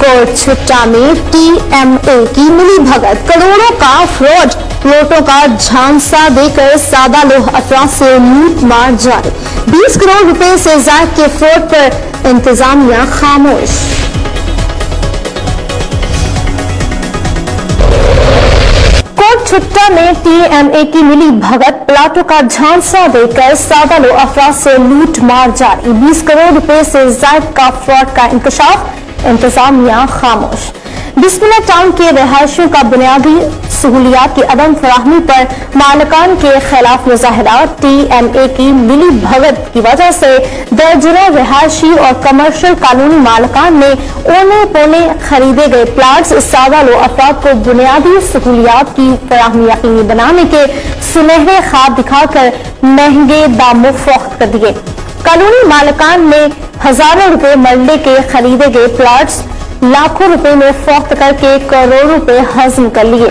Court छुट्टा में TMA की मिली भगत, करोड़ों का फ्रॉड, प्लॉटों का झांसा देकर सादा लोह अफराद से लूट मार जारी। 20 करोड़ रुपए से ज्यादा के फ्रॉड पर इंतजामिया खामोश। कोर्ट छुट्टा में टीएमए की मिली भगत, प्लाटों का झांसा देकर सादा लोह अफराद से लूट मार जारी। 20 करोड़ रुपए से ज्यादा का फ्रॉड का इंकशाफ, इंतजामिया खामोश। बिस्मिल्लाह टाउन के रहायशियों का बुनियादी सहूलियात की अदम फराहमी पर मालिकान के खिलाफ मुजाहरा। टीएमए की मिली भगत की वजह से दर्जनों रहायशी और कमर्शियल कानूनी मालिकान ने ओने पोने खरीदे गए प्लाट्स सादा लोह अफराद को बुनियादी सहूलियात की फराहमी यकीनी बनाने के सुनहरे ख्वाब दिखाकर महंगे दामों फरोख्त कर दिए। कानूनी मालिकान ने हजारों रुपए मरले के खरीदे गए प्लाट्स लाखों रुपए में फरोख्त करके करोड़ों रुपए हजम कर लिए।